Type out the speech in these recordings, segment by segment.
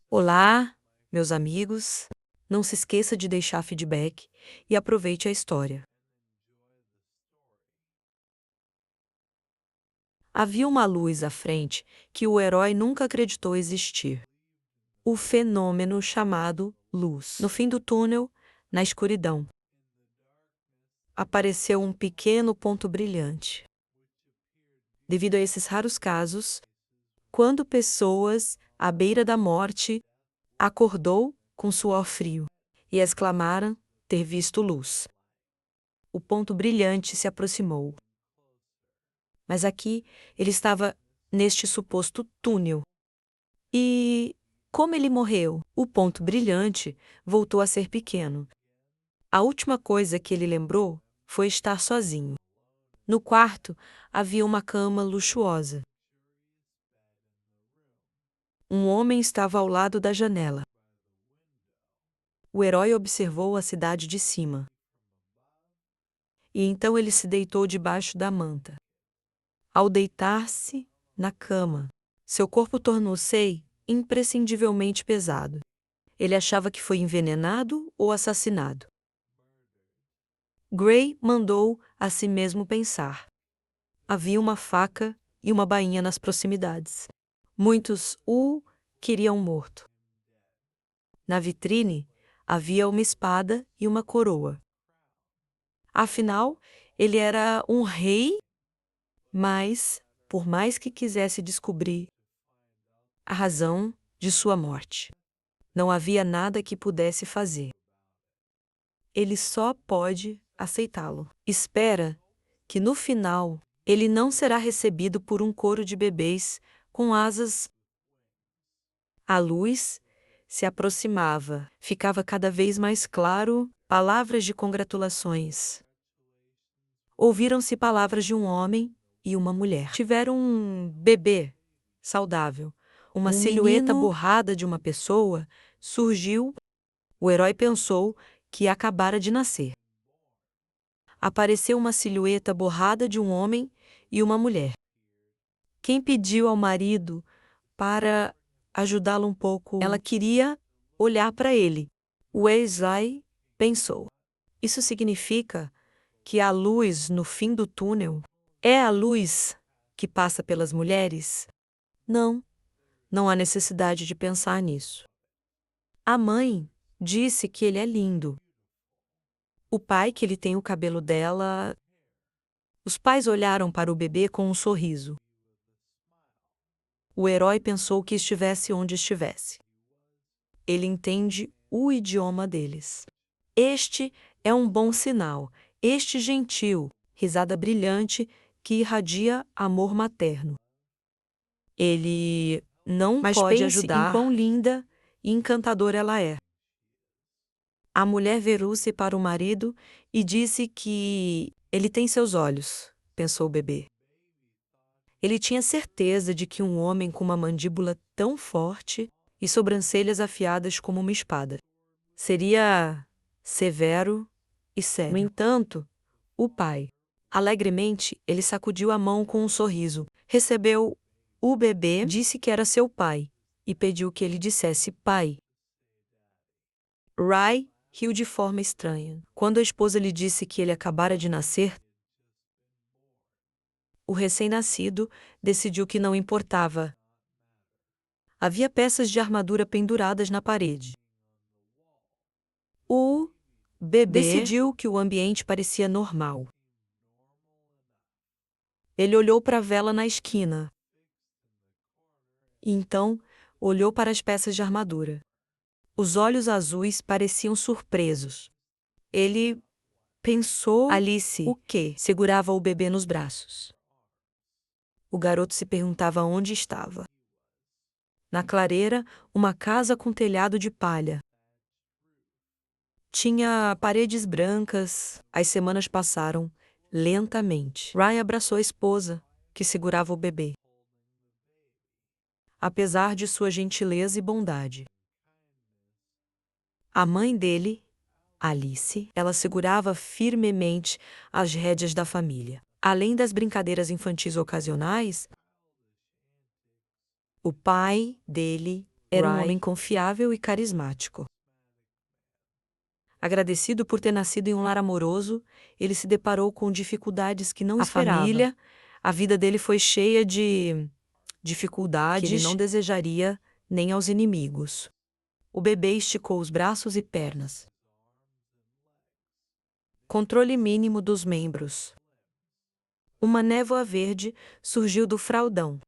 Olá, meus amigos. Não se esqueça de deixar feedback e aproveite a história. Havia uma luz à frente que o herói nunca acreditou existir. O fenômeno chamado luz. No fim do túnel, na escuridão, apareceu um pequeno ponto brilhante. Devido a esses raros casos, quando pessoas à beira da morte acordou com suor frio e exclamaram ter visto luz. O ponto brilhante se aproximou. Mas aqui ele estava neste suposto túnel. E como ele morreu? O ponto brilhante voltou a ser pequeno. A última coisa que ele lembrou foi estar sozinho. No quarto havia uma cama luxuosa. Um homem estava ao lado da janela. O herói observou a cidade de cima. E então ele se deitou debaixo da manta. Ao deitar-se na cama, seu corpo tornou-se imprescindivelmente pesado. Ele achava que foi envenenado ou assassinado. Gray mandou a si mesmo pensar. Havia uma faca e uma bainha nas proximidades. Muitos o queriam morto. Na vitrine havia uma espada e uma coroa. Afinal, ele era um rei, mas, por mais que quisesse descobrir a razão de sua morte, não havia nada que pudesse fazer. Ele só pode aceitá-lo. Espera que no final ele não será recebido por um coro de bebês com asas. A luz se aproximava, ficava cada vez mais claro, palavras de congratulações. Ouviram-se palavras de um homem e uma mulher. Tiveram um bebê saudável. Uma silhueta borrada de uma pessoa surgiu. O herói pensou que acabara de nascer. Apareceu uma silhueta borrada de um homem e uma mulher. Quem pediu ao marido para ajudá-lo um pouco? Ela queria olhar para ele. Wesley pensou. Isso significa que a luz no fim do túnel é a luz que passa pelas mulheres? Não, não há necessidade de pensar nisso. A mãe disse que ele é lindo. O pai que ele tem o cabelo dela. Os pais olharam para o bebê com um sorriso. O herói pensou que estivesse onde estivesse. Ele entende o idioma deles. Este é um bom sinal. Este gentil, risada brilhante que irradia amor materno. Ele não pode ajudar em quão linda e encantadora ela é. A mulher virou-se para o marido e disse que ele tem seus olhos, pensou o bebê. Ele tinha certeza de que um homem com uma mandíbula tão forte e sobrancelhas afiadas como uma espada seria severo e sério. No entanto, o pai, alegremente, ele sacudiu a mão com um sorriso, recebeu o bebê, disse que era seu pai e pediu que ele dissesse pai. Ray riu de forma estranha. Quando a esposa lhe disse que ele acabara de nascer, o recém-nascido decidiu que não importava. Havia peças de armadura penduradas na parede. O bebê decidiu que o ambiente parecia normal. Ele olhou para a vela na esquina. E então, olhou para as peças de armadura. Os olhos azuis pareciam surpresos. Ele pensou Alice, o quê? Segurava o bebê nos braços. O garoto se perguntava onde estava. Na clareira, uma casa com telhado de palha. Tinha paredes brancas. As semanas passaram lentamente. Ryan abraçou a esposa, que segurava o bebê. Apesar de sua gentileza e bondade. A mãe dele, Alice, ela segurava firmemente as rédeas da família. Além das brincadeiras infantis ocasionais, o pai dele Era um Rai. homem confiável e carismático. Agradecido por ter nascido em um lar amoroso, ele se deparou com dificuldades que não esperava. A vida dele foi cheia de dificuldades que ele não desejaria nem aos inimigos. O bebê esticou os braços e pernas. Controle mínimo dos membros. Uma névoa verde surgiu do fraldão.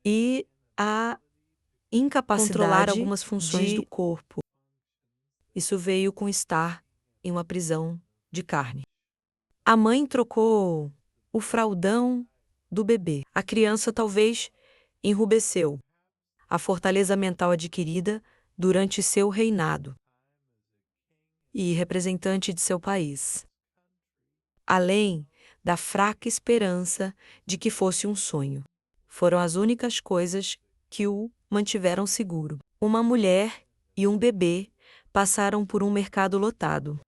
E a incapacidade controlar algumas funções do corpo. Isso veio com estar em uma prisão de carne. A mãe trocou o fraldão do bebê. A criança talvez enrubesceu. A fortaleza mental adquirida durante seu reinado e representante de seu país. Além da fraca esperança de que fosse um sonho. Foram as únicas coisas que o mantiveram seguro. Uma mulher e um bebê passaram por um mercado lotado.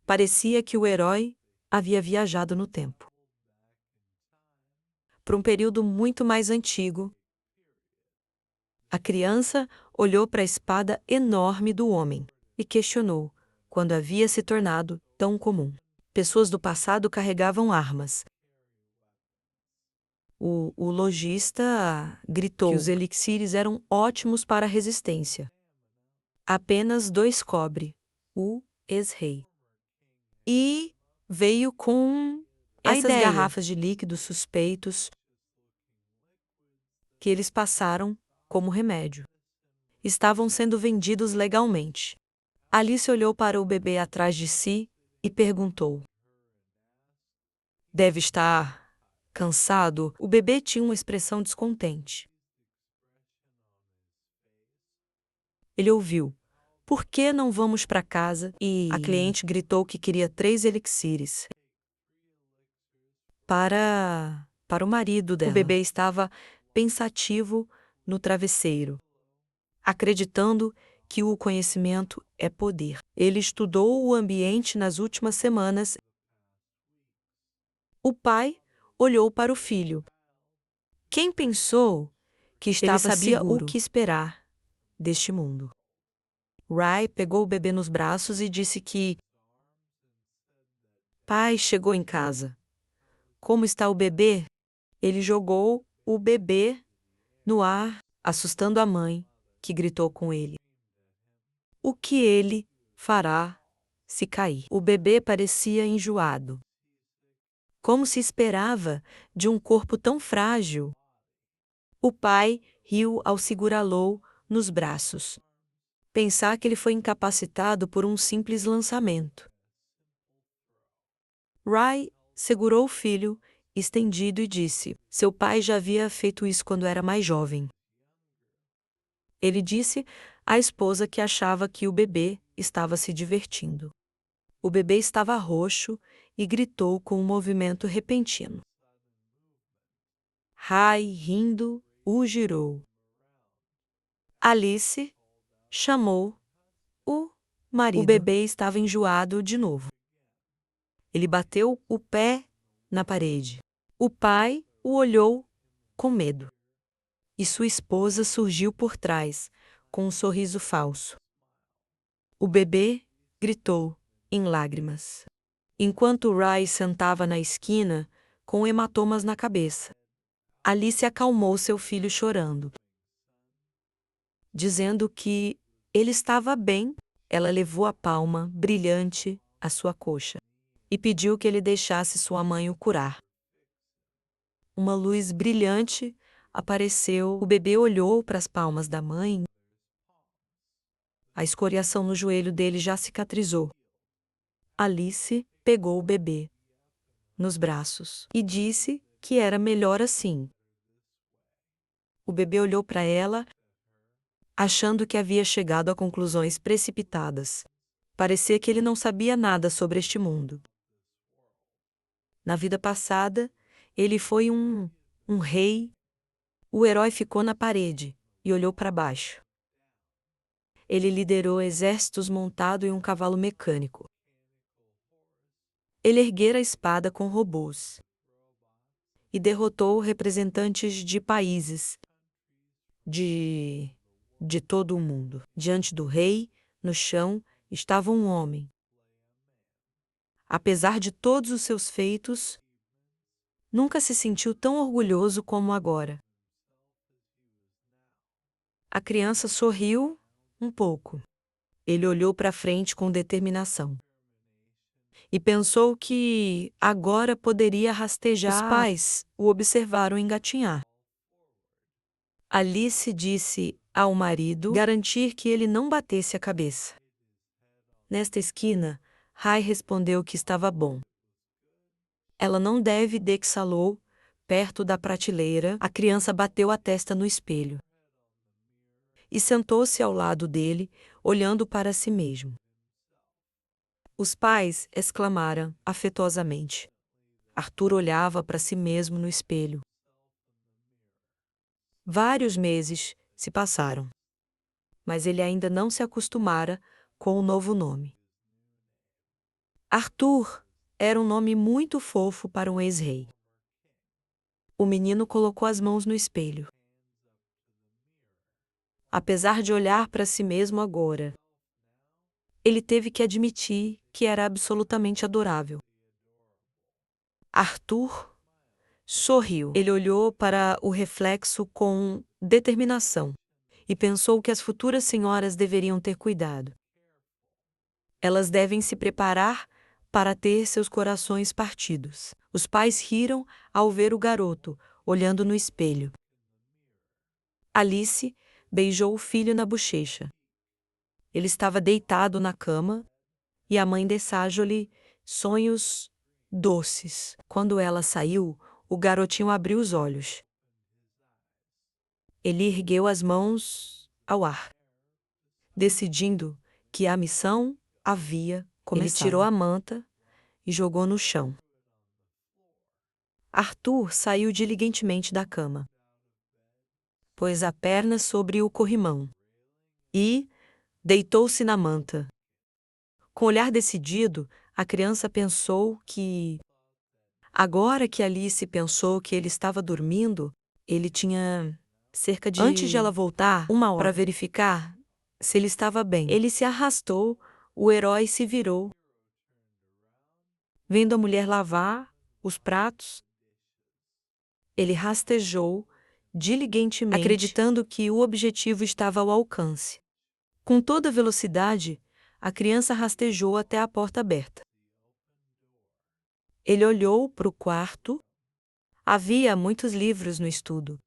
Parecia que o herói havia viajado no tempo. Para um período muito mais antigo, a criança olhou para a espada enorme do homem e questionou quando havia se tornado tão comum. Pessoas do passado carregavam armas. O lojista gritou que os elixires eram ótimos para a resistência. Apenas 2 cobre, o ex-rei. E veio com essas garrafas de líquidos suspeitos que eles passaram como remédio. Estavam sendo vendidos legalmente. Alice olhou para o bebê atrás de si e perguntou: Deve estar cansado? O bebê tinha uma expressão descontente. Ele ouviu: Por que não vamos para casa? E a cliente gritou que queria 3 elixires. Para o marido dela. O bebê estava pensativo no travesseiro, acreditando que o conhecimento é poder. Ele estudou o ambiente nas últimas semanas. O pai olhou para o filho. Quem pensou que estava seguro? Ele sabia o que esperar deste mundo. Rai pegou o bebê nos braços e disse que pai chegou em casa. Como está o bebê? Ele jogou o bebê no ar, assustando a mãe, que gritou com ele. O que ele fará se cair? O bebê parecia enjoado. Como se esperava de um corpo tão frágil? O pai riu ao segurá-lo nos braços. Pensar que ele foi incapacitado por um simples lançamento. Rai segurou o filho, estendido, e disse: Seu pai já havia feito isso quando era mais jovem. Ele disse à esposa que achava que o bebê estava se divertindo. O bebê estava roxo e gritou com um movimento repentino. Rai, rindo, o girou. Alice chamou o marido. O bebê estava enjoado de novo. Ele bateu o pé na parede. O pai o olhou com medo. E sua esposa surgiu por trás, com um sorriso falso. O bebê gritou, em lágrimas, enquanto Rai sentava na esquina, com hematomas na cabeça. Alice acalmou seu filho chorando. Dizendo que ele estava bem, ela levou a palma brilhante à sua coxa e pediu que ele deixasse sua mãe o curar. Uma luz brilhante apareceu. O bebê olhou para as palmas da mãe. A escoriação no joelho dele já cicatrizou. Alice pegou o bebê nos braços e disse que era melhor assim. O bebê olhou para ela, achando que havia chegado a conclusões precipitadas. Parecia que ele não sabia nada sobre este mundo. Na vida passada, ele foi um rei. O herói ficou na parede e olhou para baixo. Ele liderou exércitos montado em um cavalo mecânico. Ele erguera a espada com robôs e derrotou representantes de países de todo o mundo. Diante do rei, no chão, estava um homem. Apesar de todos os seus feitos, nunca se sentiu tão orgulhoso como agora. A criança sorriu um pouco. Ele olhou para frente com determinação. E pensou que agora poderia rastejar. Os pais o observaram engatinhar. Alice disse ao marido garantir que ele não batesse a cabeça. Nesta esquina, Rai respondeu que estava bom. Ela não deve, Dexalou, perto da prateleira. A criança bateu a testa no espelho. E sentou-se ao lado dele, olhando para si mesmo. Os pais exclamaram afetuosamente. Arthur olhava para si mesmo no espelho. Vários meses se passaram, mas ele ainda não se acostumara com o novo nome. Arthur era um nome muito fofo para um ex-rei. O menino colocou as mãos no espelho. Apesar de olhar para si mesmo agora, ele teve que admitir que era absolutamente adorável. Arthur sorriu. Ele olhou para o reflexo com determinação e pensou que as futuras senhoras deveriam ter cuidado. Elas devem se preparar para ter seus corações partidos. Os pais riram ao ver o garoto, olhando no espelho. Alice beijou o filho na bochecha. Ele estava deitado na cama e a mãe desejou-lhe sonhos doces. Quando ela saiu, o garotinho abriu os olhos. Ele ergueu as mãos ao ar, decidindo que a missão havia começado. Ele tirou a manta e jogou no chão. Arthur saiu diligentemente da cama. Pôs a perna sobre o corrimão e deitou-se na manta. Com olhar decidido, a criança pensou que, agora que Alice pensou que ele estava dormindo, ele tinha cerca de... Antes de ela voltar, 1 hora, para verificar se ele estava bem. Ele se arrastou, o herói se virou. Vendo a mulher lavar os pratos, ele rastejou diligentemente, acreditando que o objetivo estava ao alcance. Com toda velocidade, a criança rastejou até a porta aberta. Ele olhou para o quarto. Havia muitos livros no estudo.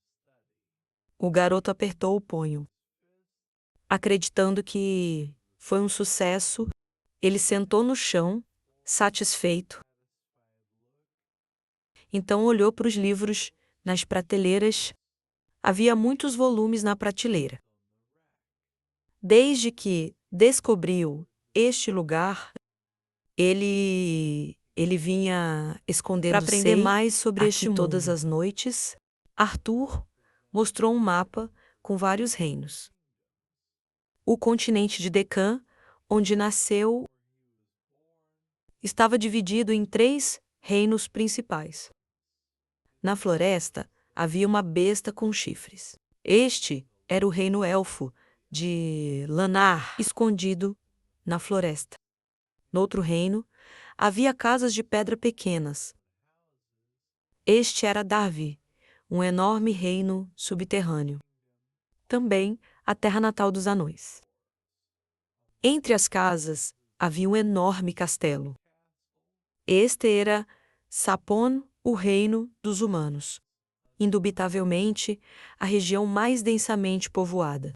O garoto apertou o punho. Acreditando que foi um sucesso, ele sentou no chão, satisfeito. Então olhou para os livros nas prateleiras. Havia muitos volumes na prateleira. Desde que descobriu este lugar, ele vinha escondendo para aprender mais sobre este mundo. Todas as noites, Arthur mostrou um mapa com vários reinos. O continente de Deccan, onde nasceu, estava dividido em 3 reinos principais. Na floresta, havia uma besta com chifres. Este era o reino elfo de Lanar, escondido na floresta. No outro reino, havia casas de pedra pequenas. Este era Darvi, um enorme reino subterrâneo. Também a terra natal dos anões. Entre as casas havia um enorme castelo. Este era Sapon, o reino dos humanos. Indubitavelmente, a região mais densamente povoada.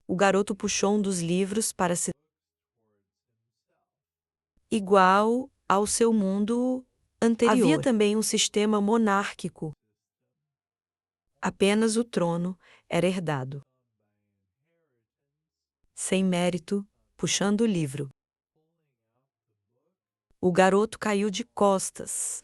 O garoto puxou um dos livros para se igual ao seu mundo anterior. Havia também um sistema monárquico. Apenas o trono era herdado. Sem mérito, puxando o livro. O garoto caiu de costas.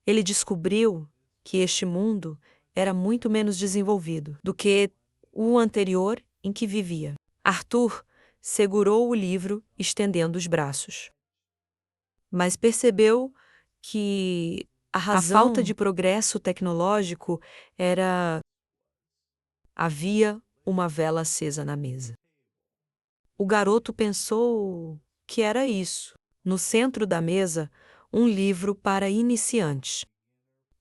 Ele descobriu que este mundo era muito menos desenvolvido do que o anterior em que vivia. Arthur segurou o livro, estendendo os braços. Mas percebeu que a falta de progresso tecnológico era Havia uma vela acesa na mesa. O garoto pensou que era isso. No centro da mesa, um livro para iniciantes.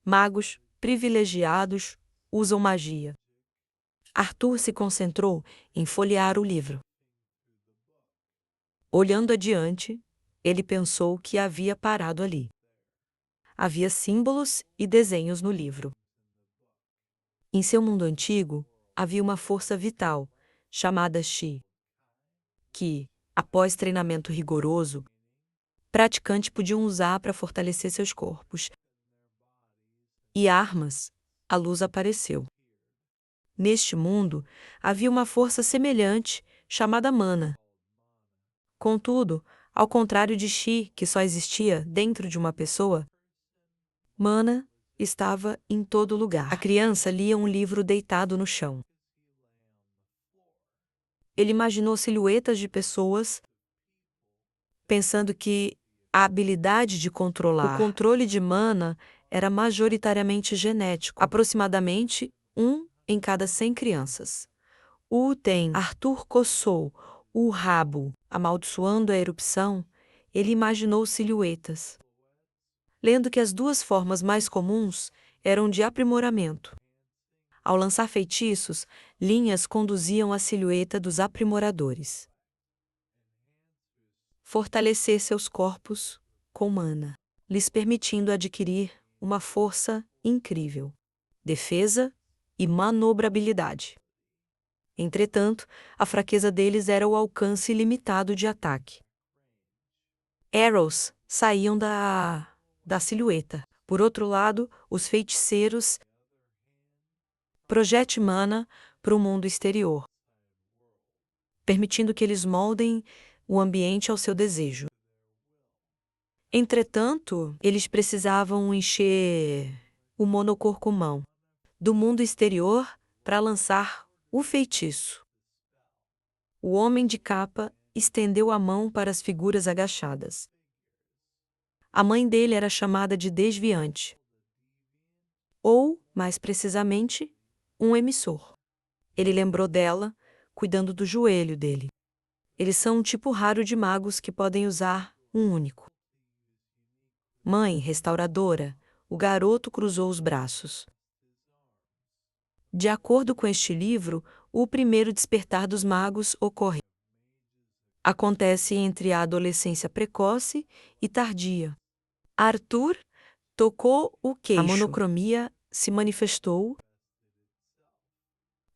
Magos privilegiados usam magia. Arthur se concentrou em folhear o livro. Olhando adiante, ele pensou que havia parado ali. Havia símbolos e desenhos no livro. Em seu mundo antigo, havia uma força vital, chamada Chi, que, após treinamento rigoroso, praticantes podiam usar para fortalecer seus corpos. E armas, a luz apareceu. Neste mundo, havia uma força semelhante, chamada Mana. Contudo, ao contrário de Chi, que só existia dentro de uma pessoa, Mana estava em todo lugar. A criança lia um livro deitado no chão. Ele imaginou silhuetas de pessoas, pensando que a habilidade de controlar o controle de Mana era majoritariamente genético, aproximadamente 1 em cada 100 crianças. Arthur coçou o rabo, amaldiçoando a erupção, ele imaginou silhuetas. Lendo que as duas formas mais comuns eram de aprimoramento. Ao lançar feitiços, linhas conduziam a silhueta dos aprimoradores. Fortalecer seus corpos com mana, lhes permitindo adquirir uma força incrível, defesa e manobrabilidade. Entretanto, a fraqueza deles era o alcance ilimitado de ataque. Arrows saíam da silhueta. Por outro lado, os feiticeiros projetam mana para o mundo exterior, permitindo que eles moldem o ambiente ao seu desejo. Entretanto, eles precisavam encher o monocorcumão do mundo exterior para lançar o feitiço. O homem de capa estendeu a mão para as figuras agachadas. A mãe dele era chamada de desviante, ou, mais precisamente, um emissor. Ele lembrou dela, cuidando do joelho dele. Eles são um tipo raro de magos que podem usar um único. Mãe restauradora, o garoto cruzou os braços. De acordo com este livro, o primeiro despertar dos magos ocorre. Acontece entre a adolescência precoce e tardia. Arthur tocou o queixo. A monocromia se manifestou.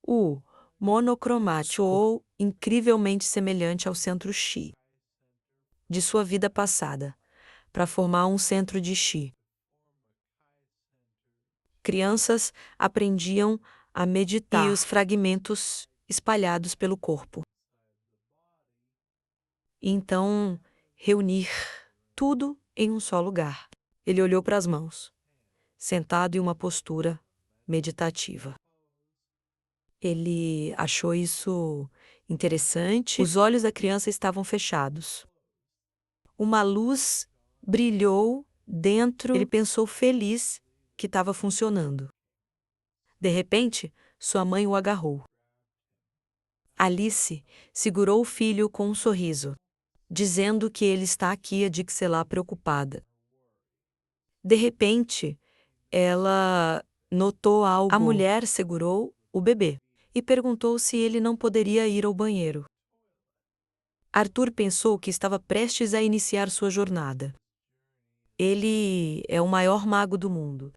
O monocromático soou incrivelmente semelhante ao centro Chi de sua vida passada, para formar um centro de Chi. Crianças aprendiam a meditar e os fragmentos espalhados pelo corpo. E então, reunir tudo em um só lugar. Ele olhou para as mãos, sentado em uma postura meditativa. Ele achou isso interessante. Os olhos da criança estavam fechados. Uma luz brilhou dentro. Ele pensou feliz que estava funcionando. De repente, sua mãe o agarrou. Alice segurou o filho com um sorriso, dizendo que ele está aqui, a Dixela preocupada. De repente, ela notou algo. A mulher segurou o bebê e perguntou se ele não poderia ir ao banheiro. Arthur pensou que estava prestes a iniciar sua jornada. Ele é o maior mago do mundo.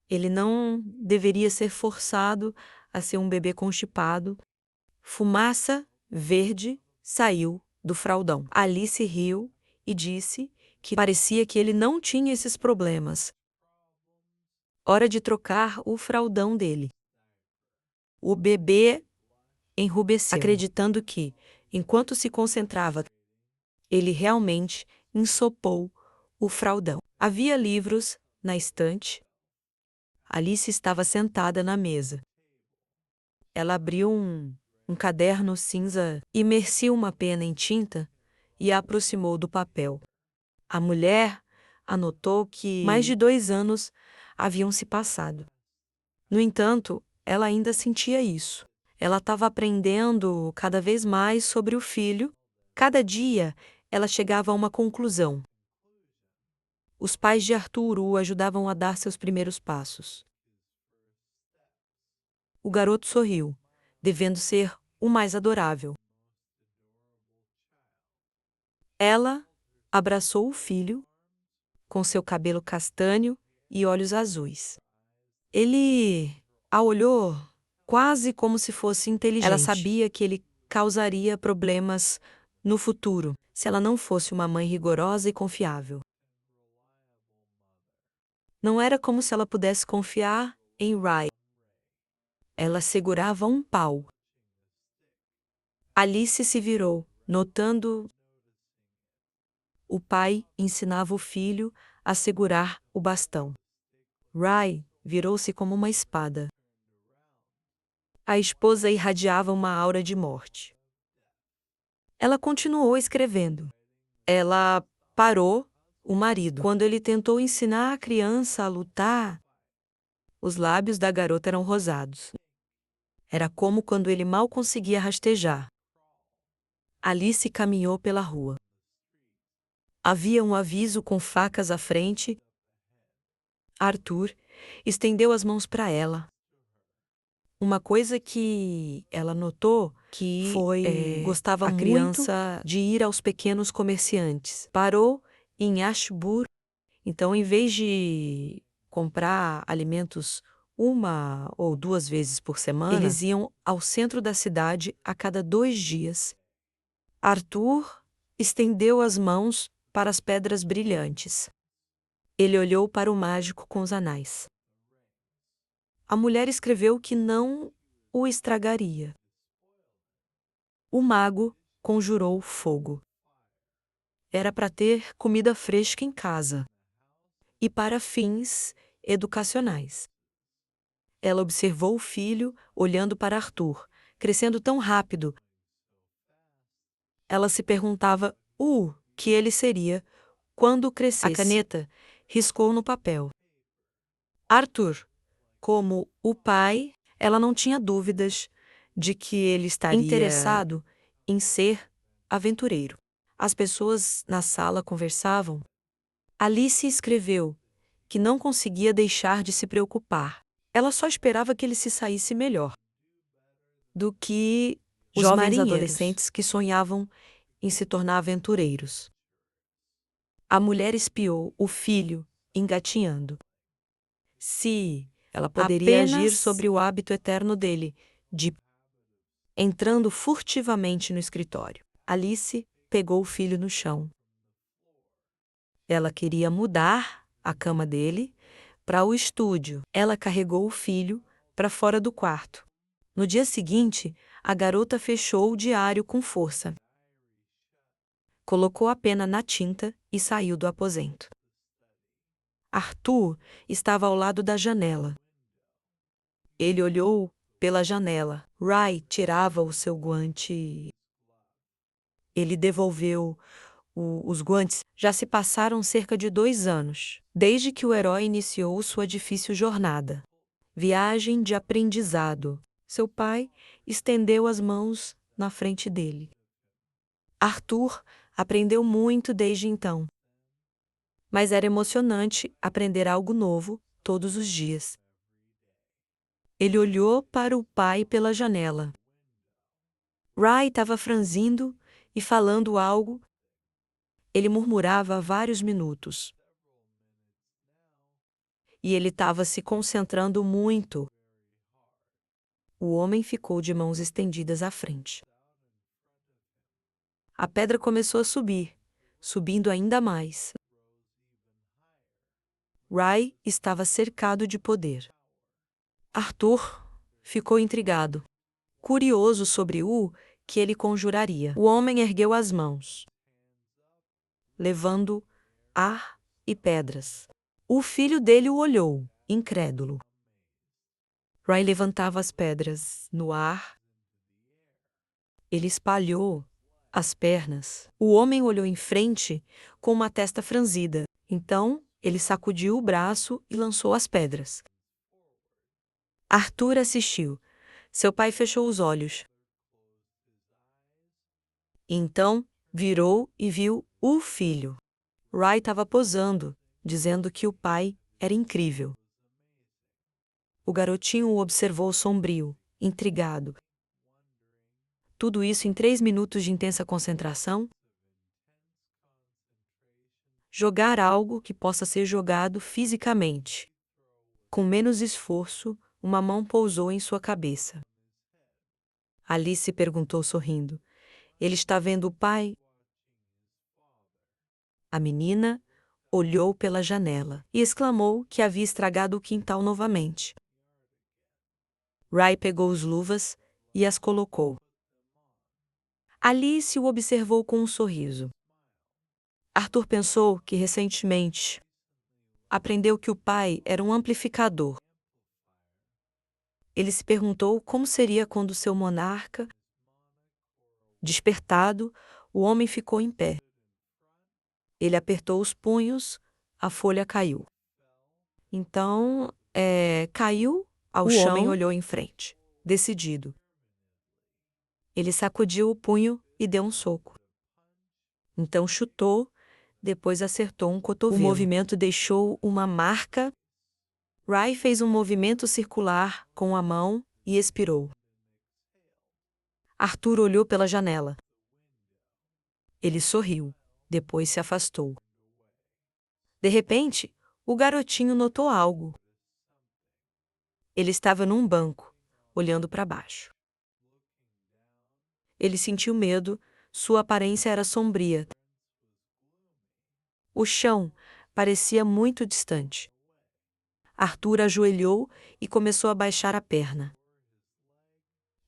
Ele não deveria ser forçado a ser um bebê constipado. Fumaça verde saiu do fraldão. Alice riu e disse que parecia que ele não tinha esses problemas. Hora de trocar o fraldão dele. O bebê enrubesceu, acreditando que, enquanto se concentrava, ele realmente ensopou o fraldão. Havia livros na estante. Alice estava sentada na mesa. Ela abriu um caderno cinza, imersiu uma pena em tinta e a aproximou do papel. A mulher anotou que mais de 2 anos haviam se passado. No entanto, ela ainda sentia isso. Ela estava aprendendo cada vez mais sobre o filho. Cada dia, ela chegava a uma conclusão. Os pais de Arthur o ajudavam a dar seus primeiros passos. O garoto sorriu, devendo ser o mais adorável. Ela abraçou o filho, com seu cabelo castanho e olhos azuis. Ele a olhou quase como se fosse inteligente. Ela sabia que ele causaria problemas no futuro, se ela não fosse uma mãe rigorosa e confiável. Não era como se ela pudesse confiar em Ray. Ela segurava um pau. Alice se virou, notando. O pai ensinava o filho a segurar o bastão. Ray virou-se como uma espada. A esposa irradiava uma aura de morte. Ela continuou escrevendo. Ela parou o marido. Quando ele tentou ensinar a criança a lutar, os lábios da garota eram rosados. Era como quando ele mal conseguia rastejar. Alice caminhou pela rua. Havia um aviso com facas à frente. Arthur estendeu as mãos para ela. Uma coisa que ela notou que gostava muito criança de ir aos pequenos comerciantes. Parou em Ashburn, então em vez de comprar alimentos 1 ou 2 vezes por semana, eles iam ao centro da cidade a cada 2 dias. Arthur estendeu as mãos para as pedras brilhantes. Ele olhou para o mágico com os anais. A mulher escreveu que não o estragaria. O mago conjurou fogo. Era para ter comida fresca em casa e para fins educacionais. Ela observou o filho olhando para Arthur, crescendo tão rápido. Ela se perguntava o que ele seria quando crescesse. A caneta riscou no papel. Arthur. Como o pai, ela não tinha dúvidas de que ele estaria interessado em ser aventureiro. As pessoas na sala conversavam. Alice escreveu que não conseguia deixar de se preocupar. Ela só esperava que ele se saísse melhor do que os jovens adolescentes que sonhavam em se tornar aventureiros. A mulher espiou o filho engatinhando. Se ela poderia agir sobre o hábito eterno dele, de entrando furtivamente no escritório. Alice pegou o filho no chão. Ela queria mudar a cama dele para o estúdio. Ela carregou o filho para fora do quarto. No dia seguinte, a garota fechou o diário com força. Colocou a pena na tinta e saiu do aposento. Arthur estava ao lado da janela. Ele olhou pela janela. Ray tirava o seu guante. Ele devolveu os guantes. Já se passaram cerca de 2 anos, desde que o herói iniciou sua difícil jornada. Viagem de aprendizado. Seu pai estendeu as mãos na frente dele. Arthur aprendeu muito desde então. Mas era emocionante aprender algo novo todos os dias. Ele olhou para o pai pela janela. Ray estava franzindo e falando algo. Ele murmurava há vários minutos. E ele estava se concentrando muito. O homem ficou de mãos estendidas à frente. A pedra começou a subir, subindo ainda mais. Ray estava cercado de poder. Arthur ficou intrigado, curioso sobre o que ele conjuraria. O homem ergueu as mãos, levando ar e pedras. O filho dele o olhou, incrédulo. Ray levantava as pedras no ar. Ele espalhou as pernas. O homem olhou em frente com uma testa franzida. Então, ele sacudiu o braço e lançou as pedras. Arthur assistiu. Seu pai fechou os olhos. Então, virou e viu o filho. Ray estava posando, dizendo que o pai era incrível. O garotinho o observou sombrio, intrigado. Tudo isso em 3 minutos de intensa concentração? Jogar algo que possa ser jogado fisicamente. Com menos esforço, uma mão pousou em sua cabeça. Alice perguntou sorrindo. Ele está vendo o pai? A menina olhou pela janela e exclamou que havia estragado o quintal novamente. Ray pegou as luvas e as colocou. Alice o observou com um sorriso. Arthur pensou que recentemente aprendeu que o pai era um amplificador. Ele se perguntou como seria quando seu monarca... Despertado, o homem ficou em pé. Ele apertou os punhos, a folha caiu. Então, caiu ao chão. O homem olhou em frente, decidido. Ele sacudiu o punho e deu um soco. Então chutou, depois acertou um cotovelo. O movimento deixou uma marca. Ray fez um movimento circular com a mão e expirou. Arthur olhou pela janela. Ele sorriu, depois se afastou. De repente, o garotinho notou algo. Ele estava num banco, olhando para baixo. Ele sentiu medo, sua aparência era sombria. O chão parecia muito distante. Arthur ajoelhou e começou a baixar a perna.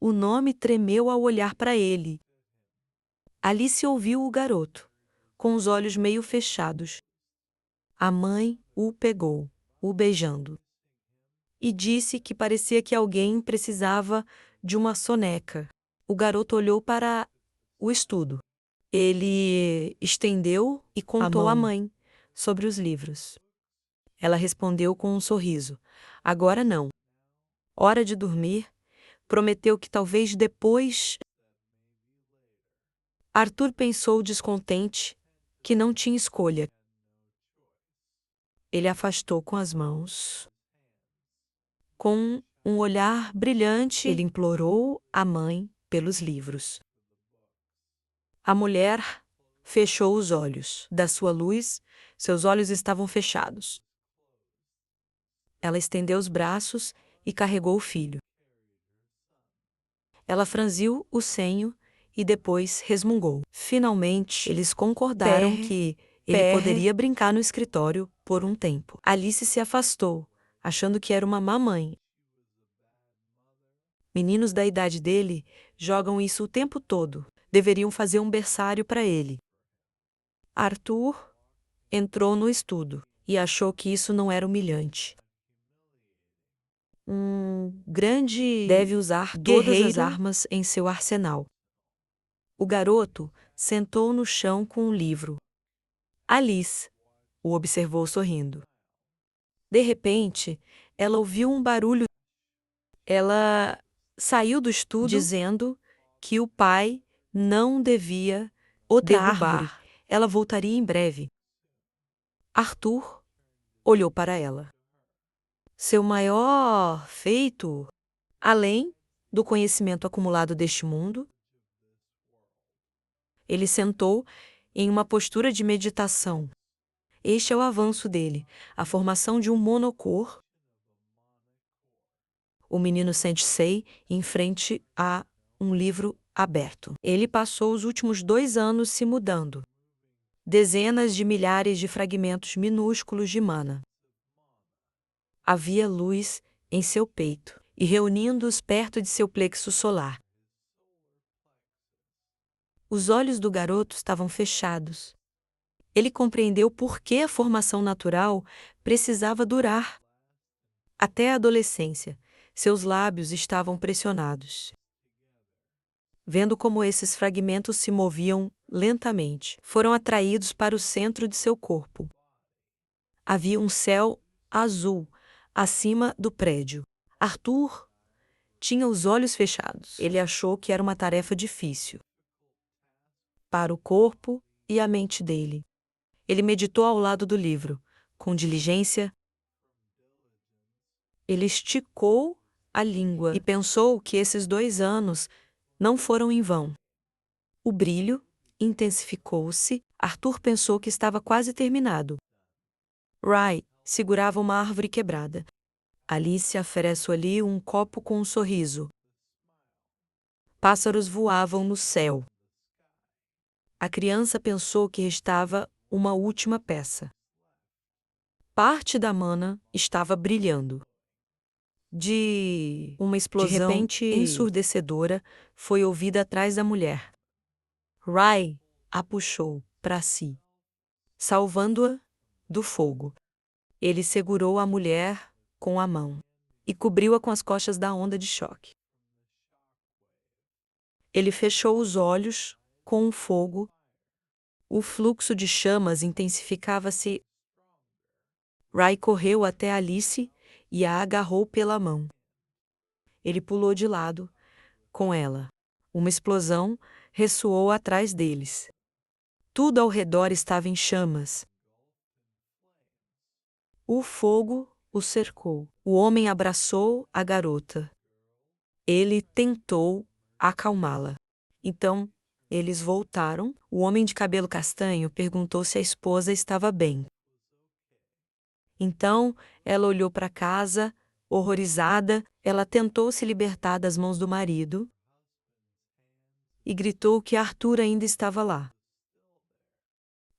O nome tremeu ao olhar para ele. Alice ouviu o garoto, com os olhos meio fechados. A mãe o pegou, o beijando, e disse que parecia que alguém precisava de uma soneca. O garoto olhou para o estudo. Ele estendeu e contou à mãe sobre os livros. Ela respondeu com um sorriso. Agora não. Hora de dormir. Prometeu que talvez depois... Arthur pensou descontente que não tinha escolha. Ele afastou com as mãos. Com um olhar brilhante, ele implorou à mãe pelos livros. A mulher fechou os olhos. Da sua luz, seus olhos estavam fechados. Ela estendeu os braços e carregou o filho. Ela franziu o senho e depois resmungou. Finalmente, eles concordaram que ele poderia brincar no escritório por um tempo. Alice se afastou, achando que era uma má mãe. Meninos da idade dele jogam isso o tempo todo. Deveriam fazer um berçário para ele. Arthur entrou no estudo e achou que isso não era humilhante. Um grande deve usar todas as armas em seu arsenal. O garoto sentou no chão com um livro. Alice o observou sorrindo. De repente, ela ouviu um barulho. Ela saiu do estudo dizendo que o pai não devia derrubar. Árvore. Ela voltaria em breve. Arthur olhou para ela. Seu maior feito, além do conhecimento acumulado deste mundo, ele sentou em uma postura de meditação. Este é o avanço dele, a formação de um monocor. O menino sente-se em frente a um livro aberto. Ele passou os últimos 2 anos se mudando. Dezenas de milhares de fragmentos minúsculos de mana. Havia luz em seu peito e reunindo-os perto de seu plexo solar. Os olhos do garoto estavam fechados. Ele compreendeu por que a formação natural precisava durar. Até a adolescência, seus lábios estavam pressionados. Vendo como esses fragmentos se moviam lentamente, foram atraídos para o centro de seu corpo. Havia um céu azul acima do prédio. Arthur tinha os olhos fechados. Ele achou que era uma tarefa difícil para o corpo e a mente dele. Ele meditou ao lado do livro. Com diligência, ele esticou a língua e pensou que esses 2 anos não foram em vão. O brilho intensificou-se. Arthur pensou que estava quase terminado. Ray segurava uma árvore quebrada. Alice oferece-lhe um copo com um sorriso. Pássaros voavam no céu. A criança pensou que restava uma última peça. Parte da mana estava brilhando. Uma explosão De repente, ensurdecedora foi ouvida atrás da mulher. Ray a puxou para si, salvando-a do fogo. Ele segurou a mulher com a mão e cobriu-a com as costas da onda de choque. Ele fechou os olhos com o fogo. O fluxo de chamas intensificava-se. Ray correu até Alice e a agarrou pela mão. Ele pulou de lado com ela. Uma explosão ressoou atrás deles. Tudo ao redor estava em chamas. O fogo o cercou. O homem abraçou a garota. Ele tentou acalmá-la. Então, eles voltaram. O homem de cabelo castanho perguntou se a esposa estava bem. Então, ela olhou para casa, horrorizada. Ela tentou se libertar das mãos do marido e gritou que Arthur ainda estava lá.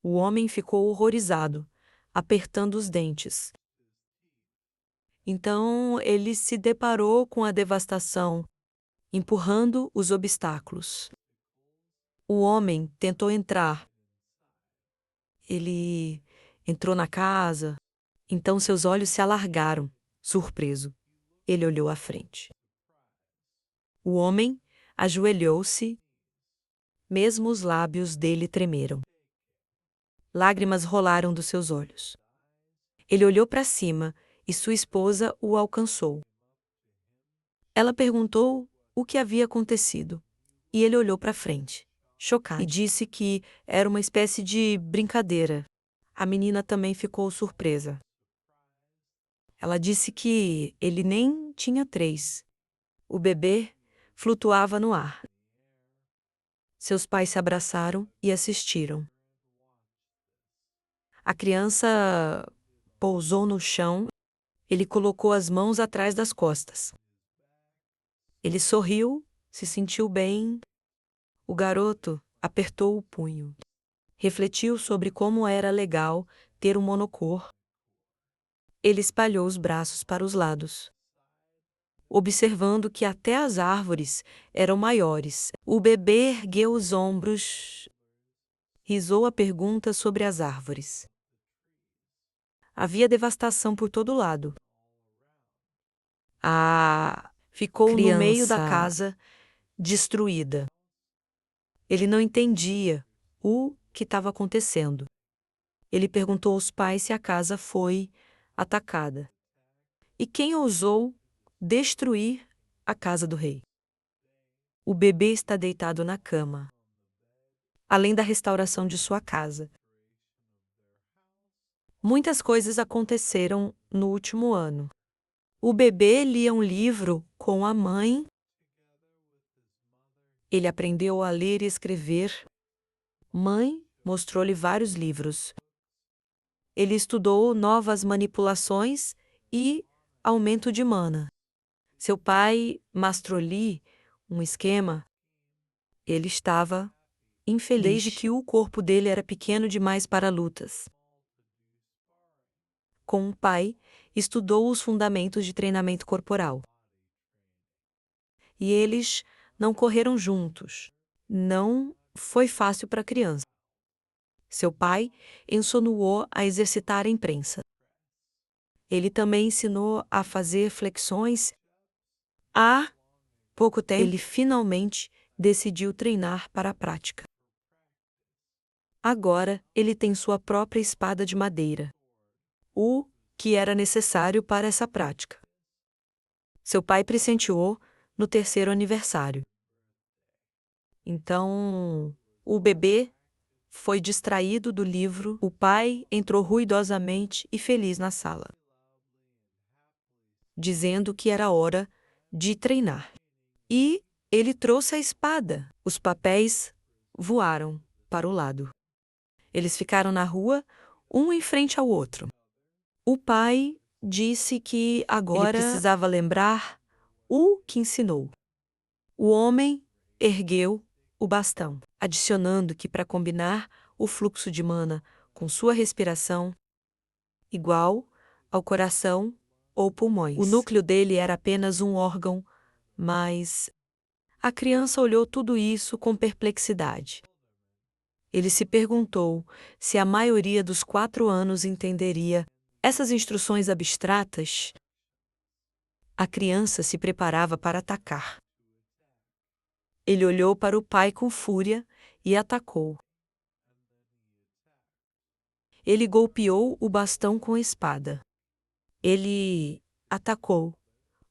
O homem ficou horrorizado, apertando os dentes. Então, ele se deparou com a devastação, empurrando os obstáculos. O homem tentou entrar. Ele entrou na casa. Então seus olhos se alargaram, surpreso. Ele olhou à frente. O homem ajoelhou-se. Mesmo os lábios dele tremeram. Lágrimas rolaram dos seus olhos. Ele olhou para cima e sua esposa o alcançou. Ela perguntou o que havia acontecido, e ele olhou para frente, chocado, e disse que era uma espécie de brincadeira. A menina também ficou surpresa. Ela disse que ele nem tinha 3. O bebê flutuava no ar. Seus pais se abraçaram e assistiram. A criança pousou no chão. Ele colocou as mãos atrás das costas. Ele sorriu, se sentiu bem. O garoto apertou o punho. Refletiu sobre como era legal ter um monocor. Ele espalhou os braços para os lados, observando que até as árvores eram maiores. O bebê ergueu os ombros. Risou a pergunta sobre as árvores. Havia devastação por todo lado. Ficou no meio da casa, destruída. Ele não entendia o que estava acontecendo. Ele perguntou aos pais se a casa foi atacada. E quem ousou destruir a casa do rei? O bebê está deitado na cama, além da restauração de sua casa. Muitas coisas aconteceram no último ano. O bebê lia um livro com a mãe. Ele aprendeu a ler e escrever. Mãe mostrou-lhe vários livros. Ele estudou novas manipulações e aumento de mana. Seu pai mostrou-lhe um esquema. Ele estava infeliz, desde que o corpo dele era pequeno demais para lutas. Com o pai, estudou os fundamentos de treinamento corporal. E eles não correram juntos. Não foi fácil para a criança. Seu pai ensinou a exercitar a imprensa. Ele também ensinou a fazer flexões. Há pouco tempo, ele finalmente decidiu treinar para a prática. Agora, ele tem sua própria espada de madeira. O que era necessário para essa prática. Seu pai presenteou no terceiro aniversário. Então, o bebê foi distraído do livro. O pai entrou ruidosamente e feliz na sala, dizendo que era hora de treinar. E ele trouxe a espada. Os papéis voaram para o lado. Eles ficaram na rua, um em frente ao outro. O pai disse que agora ele precisava lembrar o que ensinou. O homem ergueu o bastão, adicionando que para combinar o fluxo de mana com sua respiração, igual ao coração ou pulmões. O núcleo dele era apenas um órgão, mas a criança olhou tudo isso com perplexidade. Ele se perguntou se a maioria dos 4 anos entenderia essas instruções abstratas. A criança se preparava para atacar. Ele olhou para o pai com fúria e atacou. Ele golpeou o bastão com a espada. Ele atacou,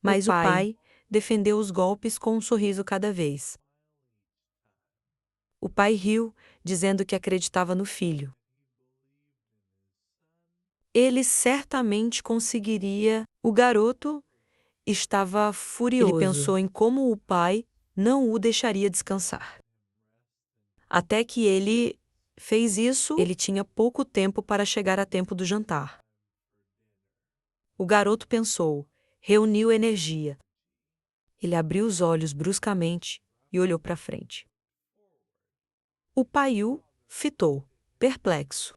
mas o pai defendeu os golpes com um sorriso cada vez. O pai riu, dizendo que acreditava no filho. Ele certamente conseguiria. O garoto estava furioso. Ele pensou em como o pai não o deixaria descansar. Até que ele fez isso, ele tinha pouco tempo para chegar a tempo do jantar. O garoto pensou, reuniu energia. Ele abriu os olhos bruscamente e olhou para frente. O pai o fitou, perplexo.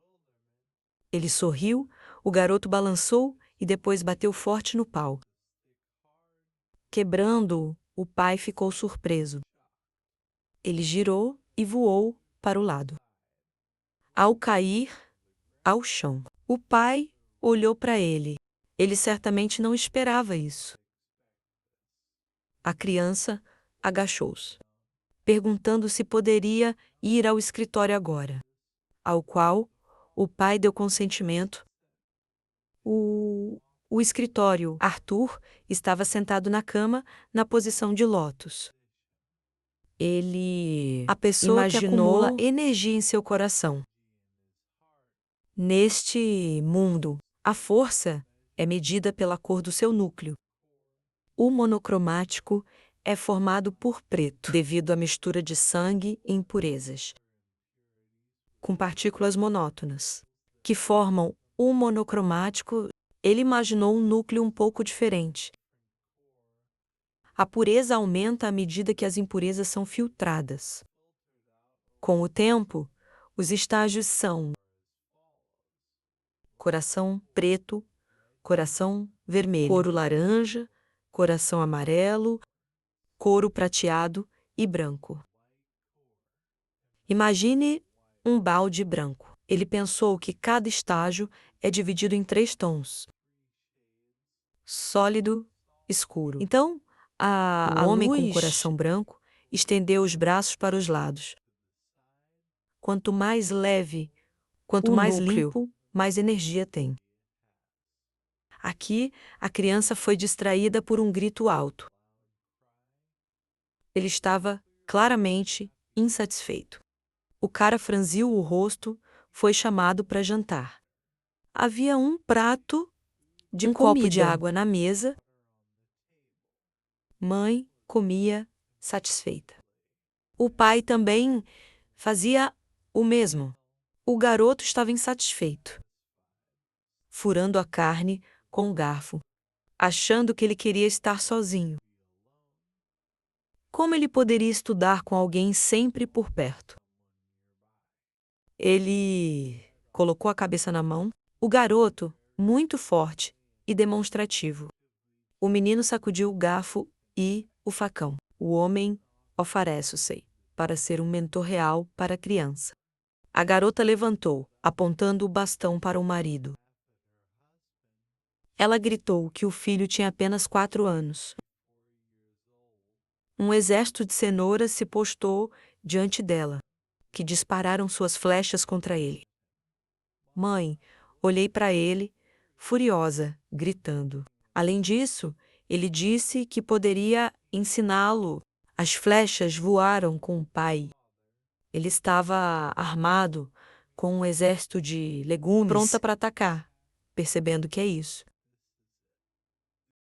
Ele sorriu, o garoto balançou e depois bateu forte no pau. Quebrando-o, o pai ficou surpreso. Ele girou e voou para o lado. Ao cair ao chão, o pai olhou para ele. Ele certamente não esperava isso. A criança agachou-se, perguntando se poderia ir ao escritório agora, ao qual o pai deu consentimento. O escritório. Arthur estava sentado na cama, na posição de lótus. A pessoa que acumula energia em seu coração. Neste mundo, a força é medida pela cor do seu núcleo. O monocromático é formado por preto, devido à mistura de sangue e impurezas, com partículas monótonas, que formam o monocromático. Ele imaginou um núcleo um pouco diferente. A pureza aumenta à medida que as impurezas são filtradas. Com o tempo, os estágios são coração preto, coração vermelho, couro laranja, coração amarelo, couro prateado e branco. Imagine um balde branco. Ele pensou que cada estágio é dividido em 3 tons: sólido, escuro. Então, o homem com o coração branco estendeu os braços para os lados. Quanto mais leve, quanto mais limpo, mais energia tem. Aqui, a criança foi distraída por um grito alto. Ele estava claramente insatisfeito. O cara franziu o rosto, foi chamado para jantar. Havia um prato de copo de água na mesa. Mãe comia satisfeita. O pai também fazia o mesmo. O garoto estava insatisfeito, furando a carne com o garfo, achando que ele queria estar sozinho. Como ele poderia estudar com alguém sempre por perto? Ele colocou a cabeça na mão. O garoto, muito forte e demonstrativo. O menino sacudiu o garfo e o facão. O homem oferece-se para ser um mentor real para a criança. A garota levantou, apontando o bastão para o marido. Ela gritou que o filho tinha apenas 4 anos. Um exército de cenouras se postou diante dela, que dispararam suas flechas contra ele. Mãe, olhei para ele, furiosa, gritando. Além disso, Ele disse que poderia ensiná-lo. As flechas voaram com o pai. Ele estava armado com um exército de legumes pronta para atacar, percebendo que é isso.